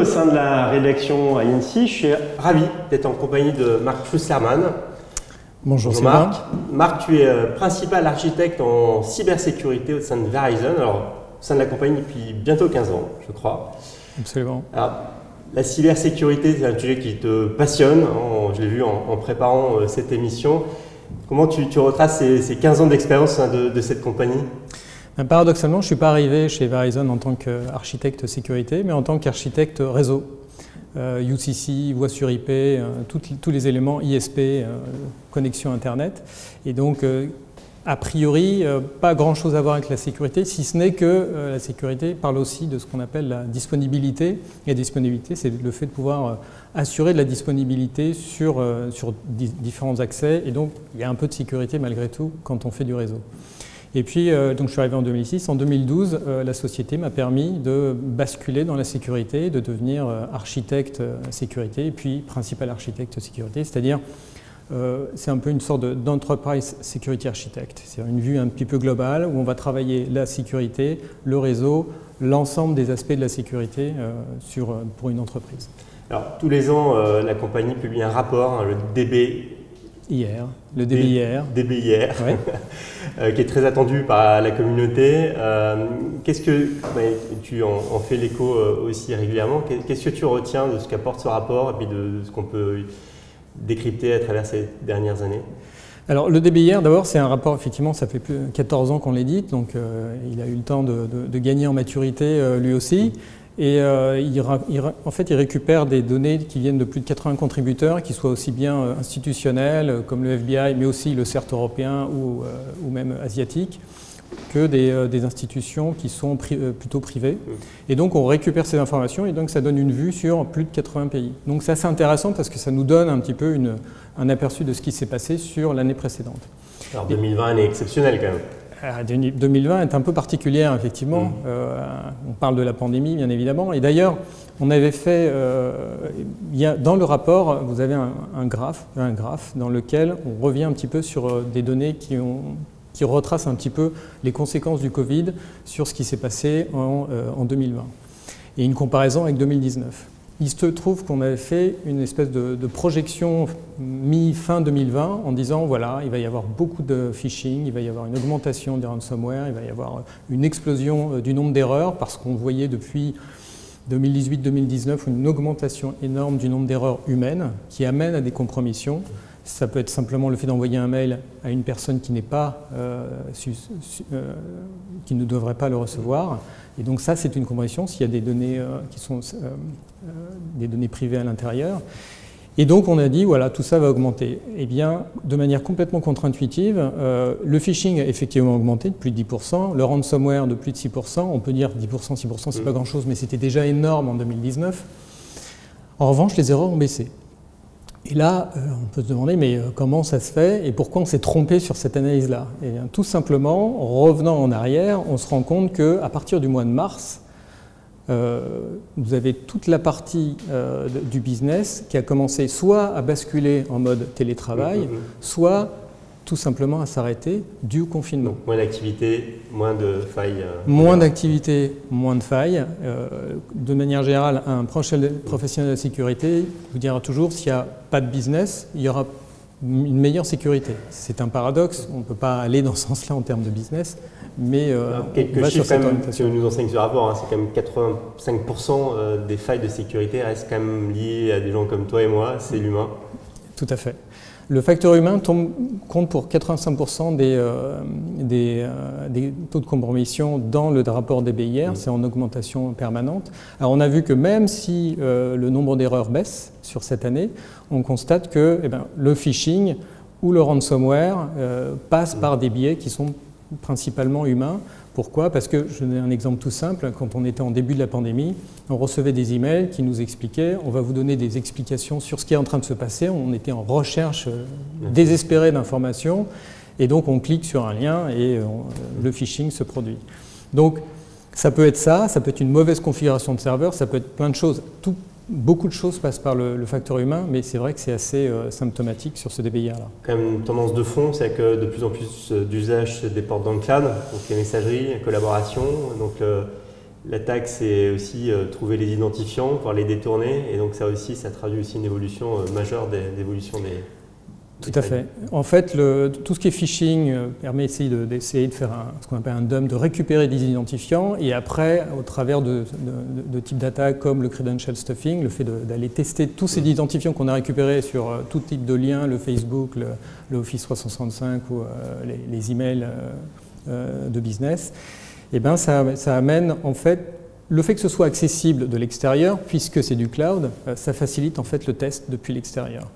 sein de la rédaction INC. Je suis ravi d'être en compagnie de Marc Schussermann. Bonjour Marc. Marc, tu es principal architecte en cybersécurité au sein de Verizon, alors au sein de la compagnie depuis bientôt 15 ans, je crois. Absolument. Alors, la cybersécurité, c'est un sujet qui te passionne, hein, je l'ai vu en préparant cette émission. Comment tu retraces ces 15 ans d'expérience de cette compagnie? Paradoxalement, je ne suis pas arrivé chez Verizon en tant qu'architecte sécurité, mais en tant qu'architecte réseau. UCC, voix sur IP, tous les éléments ISP, connexion Internet. Et donc, a priori, pas grand-chose à voir avec la sécurité, si ce n'est que la sécurité parle aussi de ce qu'on appelle la disponibilité. Et la disponibilité, c'est le fait de pouvoir assurer de la disponibilité sur différents accès. Et donc, il y a un peu de sécurité malgré tout quand on fait du réseau. Et puis, donc je suis arrivé en 2006. En 2012, la société m'a permis de basculer dans la sécurité, de devenir architecte sécurité et puis principal architecte sécurité, c'est-à-dire c'est un peu une sorte d'enterprise security architect. C'est une vue un petit peu globale où on va travailler la sécurité, le réseau, l'ensemble des aspects de la sécurité pour une entreprise. Alors, tous les ans, la compagnie publie un rapport, hein, le DBIR, ouais. Qui est très attendu par la communauté. Qu'est-ce que tu en fais l'écho aussi régulièrement? Qu'est-ce que tu retiens de ce qu'apporte ce rapport et puis de ce qu'on peut décrypter à travers ces dernières années? Alors le DBIR, d'abord, c'est un rapport, effectivement, ça fait plus de 14 ans qu'on l'édite, donc il a eu le temps de gagner en maturité lui aussi. Et en fait, il récupère des données qui viennent de plus de 80 contributeurs, qui soient aussi bien institutionnels, comme le FBI, mais aussi le CERT européen ou même asiatique, que des institutions qui sont plutôt privées. Et donc, on récupère ces informations et donc ça donne une vue sur plus de 80 pays. Donc, c'est assez intéressant parce que ça nous donne un petit peu un aperçu de ce qui s'est passé sur l'année précédente. Alors, 2020 est exceptionnel quand même. 2020 est un peu particulière, effectivement. On parle de la pandémie, bien évidemment. Et d'ailleurs, on avait fait, dans le rapport, vous avez un graphe dans lequel on revient un petit peu sur des données qui retracent un petit peu les conséquences du Covid sur ce qui s'est passé en 2020. Et une comparaison avec 2019. Il se trouve qu'on avait fait une espèce de projection mi-fin 2020 en disant voilà, il va y avoir beaucoup de phishing, il va y avoir une augmentation des ransomware, il va y avoir une explosion du nombre d'erreurs parce qu'on voyait depuis 2018-2019 une augmentation énorme du nombre d'erreurs humaines qui amène à des compromissions. Ça peut être simplement le fait d'envoyer un mail à une personne qui n'est pas, qui ne devrait pas le recevoir. Et donc ça, c'est une compromission s'il y a des données qui sont des données privées à l'intérieur. Et donc on a dit, voilà, tout ça va augmenter. Eh bien, de manière complètement contre-intuitive, le phishing a effectivement augmenté de plus de 10%, le ransomware de plus de 6%. On peut dire 10%, 6%, c'est pas grand-chose, mais c'était déjà énorme en 2019. En revanche, les erreurs ont baissé. Et là, on peut se demander, mais comment ça se fait et pourquoi on s'est trompé sur cette analyse-là? Eh bien, tout simplement, en revenant en arrière, on se rend compte qu'à partir du mois de mars, vous avez toute la partie du business qui a commencé soit à basculer en mode télétravail, soit tout simplement à s'arrêter dû au confinement. Donc, moins d'activité, moins de failles. Moins d'activité, moins de failles. De manière générale, un professionnel de la sécurité vous dira toujours s'il n'y a pas de business, il y aura une meilleure sécurité. C'est un paradoxe, on ne peut pas aller dans ce sens-là en termes de business, mais quelques chiffres quand même que nous enseigne ce rapport, hein, c'est quand même 85% des failles de sécurité restent quand même liées à des gens comme toi et moi, c'est l'humain. Tout à fait. Le facteur humain compte pour 85% des taux de compromission dans le rapport des DBIR, c'est en augmentation permanente. Alors on a vu que même si le nombre d'erreurs baisse sur cette année, on constate que le phishing ou le ransomware passe par des biais qui sont principalement humains. Pourquoi? Parce que, je donne un exemple tout simple, quand on était en début de la pandémie, on recevait des emails qui nous expliquaient, on va vous donner des explications sur ce qui est en train de se passer, on était en recherche désespérée d'informations, et donc on clique sur un lien et le phishing se produit. Donc ça peut être ça peut être une mauvaise configuration de serveur, ça peut être plein de choses. Beaucoup de choses passent par le facteur humain, mais c'est vrai que c'est assez symptomatique sur ce DBIR-là. Quand même une tendance de fond, c'est que de plus en plus d'usages se déportent dans le cloud, donc les messageries, la collaboration, donc L'attaque, c'est aussi trouver les identifiants, pouvoir les détourner, et donc ça aussi, ça traduit aussi une évolution majeure d'évolution des... Tout à fait. En fait, tout ce qui est phishing permet d'essayer de faire ce qu'on appelle un dump, de récupérer des identifiants, et après, au travers de types d'attaques comme le credential stuffing, le fait d'aller tester tous ces identifiants qu'on a récupérés sur tout type de lien, le Facebook, le Office 365 ou les emails de business, et ben ça amène en fait le fait que ce soit accessible de l'extérieur, puisque c'est du cloud, ça facilite en fait le test depuis l'extérieur.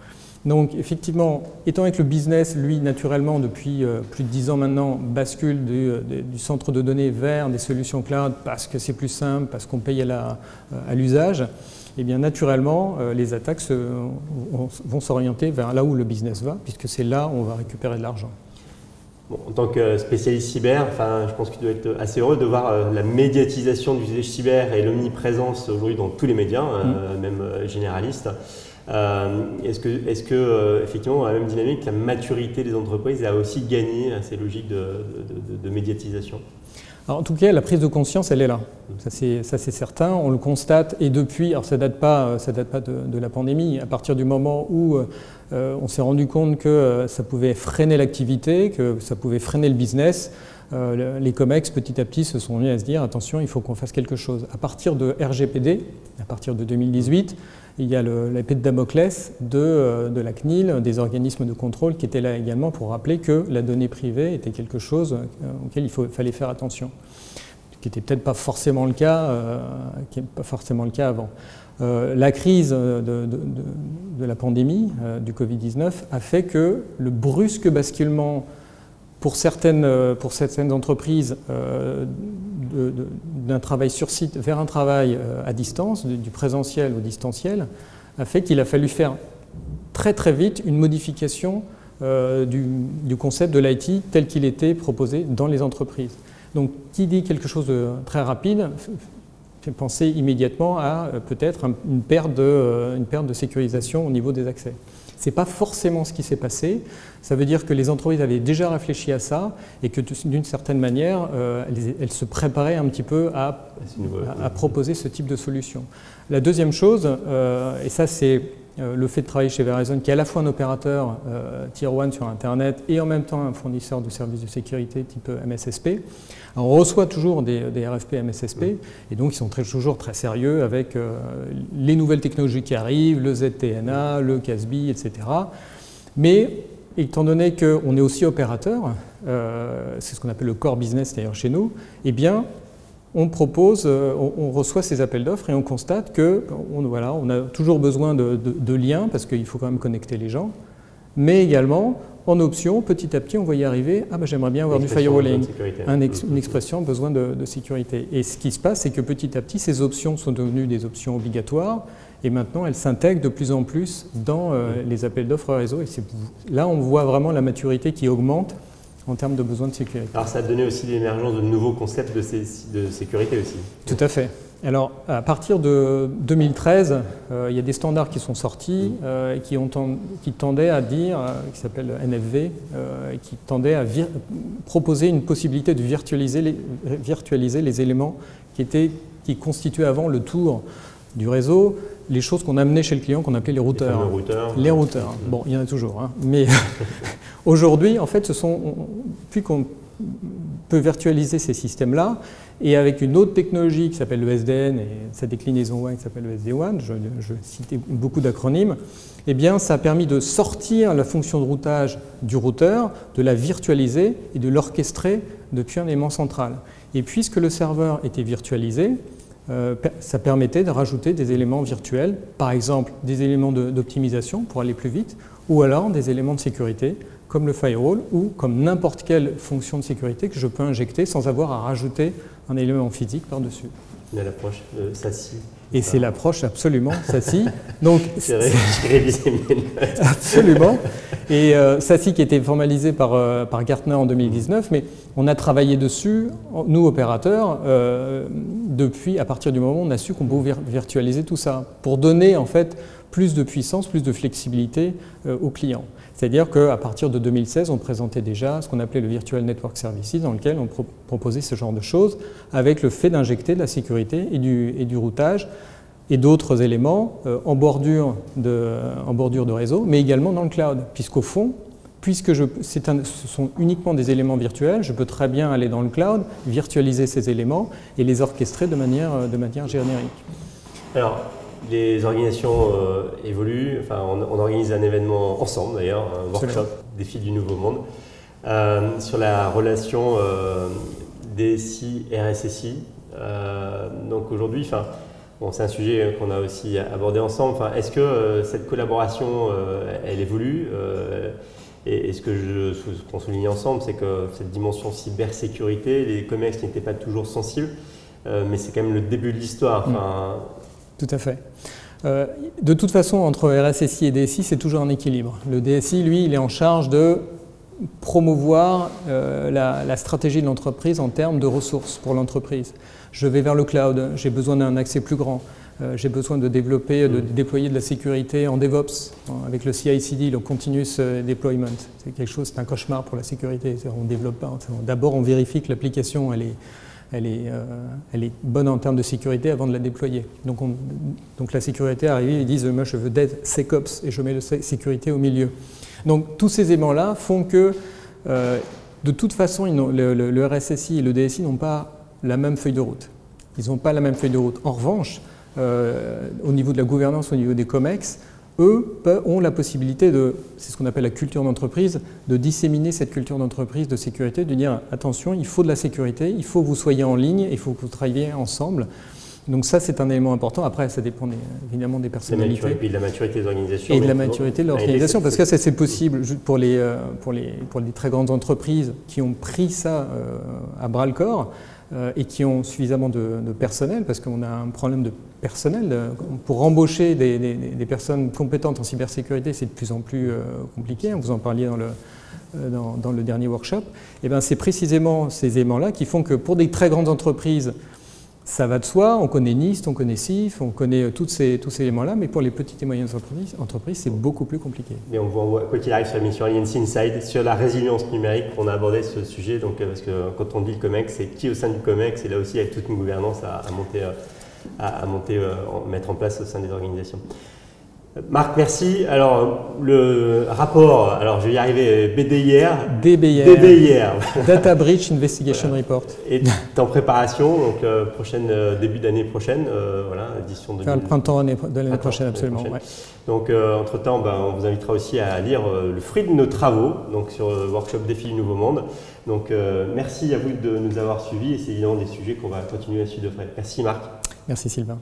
Donc effectivement, étant donné que le business, lui, naturellement, depuis plus de 10 ans maintenant, bascule du centre de données vers des solutions cloud parce que c'est plus simple, parce qu'on paye à l'usage, eh bien naturellement, les attaques vont s'orienter vers là où le business va, puisque c'est là où on va récupérer de l'argent. Bon, en tant que spécialiste cyber, je pense que tu dois être assez heureux de voir la médiatisation du usage cyber et l'omniprésence aujourd'hui dans tous les médias, même généralistes. Est-ce que effectivement, dans la même dynamique, la maturité des entreprises a aussi gagné à ces logiques de médiatisation? Alors, en tout cas, la prise de conscience, elle est là. Ça, c'est certain. On le constate. Et depuis, alors ça date pas de la pandémie. À partir du moment où on s'est rendu compte que ça pouvait freiner l'activité, que ça pouvait freiner le business, les COMEX, petit à petit, se sont mis à se dire « Attention, il faut qu'on fasse quelque chose ». À partir de RGPD, à partir de 2018, il y a l'épée de Damoclès de la CNIL, des organismes de contrôle qui étaient là également pour rappeler que la donnée privée était quelque chose auquel il fallait faire attention, qui n'était peut-être pas forcément le cas, avant. La crise de la pandémie du Covid-19 a fait que le brusque basculement pour certaines entreprises d'un travail sur site vers un travail à distance, du présentiel au distanciel, a fait qu'il a fallu faire très très vite une modification du concept de l'IT tel qu'il était proposé dans les entreprises. Donc qui dit quelque chose de très rapide fait penser immédiatement à peut-être une perte de sécurisation au niveau des accès. Ce n'est pas forcément ce qui s'est passé. Ça veut dire que les entreprises avaient déjà réfléchi à ça et que d'une certaine manière, elles se préparaient un petit peu à proposer ce type de solution. La deuxième chose, et ça c'est le fait de travailler chez Verizon, qui est à la fois un opérateur Tier 1 sur Internet et en même temps un fournisseur de services de sécurité type MSSP. Alors, on reçoit toujours des RFP MSSP et donc ils sont toujours très sérieux avec les nouvelles technologies qui arrivent, le ZTNA, le CASB, etc. Mais étant donné qu'on est aussi opérateur, c'est ce qu'on appelle le core business d'ailleurs chez nous, eh bien on reçoit ces appels d'offres et on constate qu'on a toujours besoin de liens parce qu'il faut quand même connecter les gens, mais également en option, petit à petit, on va y arriver. Ah ben j'aimerais bien avoir du firewalling, une expression besoin de sécurité. Et ce qui se passe, c'est que petit à petit, ces options sont devenues des options obligatoires et maintenant elles s'intègrent de plus en plus dans les appels d'offres réseau. Et là, on voit vraiment la maturité qui augmente en termes de besoins de sécurité. Alors ça a donné aussi l'émergence de nouveaux concepts de sécurité aussi. Tout à fait. Alors à partir de 2013, il y a des standards qui sont sortis qui tendaient à dire, qui s'appelle NFV, qui tendaient à proposer une possibilité de virtualiser les éléments qui constituaient avant le tour du réseau, les choses qu'on amenait chez le client, qu'on appelait les routeurs. Les routeurs. Bon, il y en a toujours, hein. Mais aujourd'hui, en fait, puis qu'on peut virtualiser ces systèmes-là, et avec une autre technologie qui s'appelle le SDN et sa déclinaison WAN qui s'appelle le SD-WAN, je citais beaucoup d'acronymes, eh bien, ça a permis de sortir la fonction de routage du routeur, de la virtualiser et de l'orchestrer depuis un élément central. Et puisque le serveur était virtualisé, ça permettait de rajouter des éléments virtuels, par exemple des éléments d'optimisation pour aller plus vite, ou alors des éléments de sécurité, comme le firewall, ou comme n'importe quelle fonction de sécurité que je peux injecter sans avoir à rajouter un élément physique par-dessus. Il y a l'approche de SASI. Et c'est l'approche absolument SASI. Donc, c'est vrai, j'ai révisé mes notes. Absolument. Et SASI qui a été formalisé par Gartner en 2019, mais on a travaillé dessus, nous opérateurs, depuis, à partir du moment où on a su qu'on pouvait virtualiser tout ça, pour donner en fait plus de puissance, plus de flexibilité aux clients. C'est-à-dire qu'à partir de 2016, on présentait déjà ce qu'on appelait le Virtual Network Services, dans lequel on proposait ce genre de choses, avec le fait d'injecter de la sécurité et du routage et d'autres éléments en bordure de réseau, mais également dans le cloud, puisqu'au fond, puisque ce sont uniquement des éléments virtuels, je peux très bien aller dans le cloud, virtualiser ces éléments et les orchestrer de manière générique. Alors, les organisations évoluent, enfin, on organise un événement ensemble d'ailleurs, un workshop Défi du Nouveau Monde, sur la relation DSI-RSSI. Donc aujourd'hui, bon, c'est un sujet qu'on a aussi abordé ensemble. Est-ce que cette collaboration, elle évolue et ce qu'on souligne ensemble, c'est que cette dimension cybersécurité, les COMEX n'étaient pas toujours sensibles, mais c'est quand même le début de l'histoire. Tout à fait. De toute façon, entre RSSI et DSI, c'est toujours un équilibre. Le DSI, lui, il est en charge de promouvoir la stratégie de l'entreprise en termes de ressources pour l'entreprise. Je vais vers le cloud, j'ai besoin d'un accès plus grand. J'ai besoin de développer, de déployer de la sécurité en DevOps, avec le CI/CD, le Continuous Deployment. C'est quelque chose, c'est un cauchemar pour la sécurité. On ne développe pas. D'abord, on vérifie que l'application elle est bonne en termes de sécurité avant de la déployer. Donc la sécurité arrive, ils disent moi je veux DevSecOps et je mets la sécurité au milieu. Donc tous ces éléments-là font que de toute façon le RSSI et le DSI n'ont pas la même feuille de route. Ils n'ont pas la même feuille de route. En revanche, au niveau de la gouvernance, au niveau des COMEX, eux ont la possibilité c'est ce qu'on appelle la culture d'entreprise, de disséminer cette culture d'entreprise de sécurité, de dire attention, il faut de la sécurité, il faut que vous soyez en ligne, il faut que vous travailliez ensemble. Donc ça, c'est un élément important. Après, ça dépend évidemment des personnalités. Et puis de la maturité des organisations. Et de la maturité de l'organisation, parce que ça, c'est possible pour les très grandes entreprises qui ont pris ça à bras-le-corps et qui ont suffisamment de personnel, parce qu'on a un problème de personnel. Pour embaucher des personnes compétentes en cybersécurité, c'est de plus en plus compliqué. Vous en parliez dans le dernier workshop. Et bien, c'est précisément ces éléments-là qui font que pour des très grandes entreprises, ça va de soi, on connaît NIST, on connaît CIF, on connaît tous ces éléments-là, mais pour les petites et moyennes entreprises, c'est beaucoup plus compliqué. Mais on voit, quoi qu'il arrive, sur l'émission INC Inside, sur la résilience numérique, on a abordé ce sujet, donc, parce que quand on dit le COMEX, c'est qui au sein du COMEX, et là aussi, il y a toute une gouvernance à mettre en place au sein des organisations. Marc, merci. Alors, le rapport, alors je vais y arriver, BDIR. DBIR. Data Breach Investigation Report. Est en préparation, donc début d'année prochaine, édition de... Le printemps de l'année prochaine, absolument. Ouais. Donc, entre-temps, on vous invitera aussi à lire le fruit de nos travaux, donc sur le workshop Défi du Nouveau Monde. Donc, merci à vous de nous avoir suivis, et c'est évidemment des sujets qu'on va continuer à suivre de près. Merci Marc. Merci Sylvain.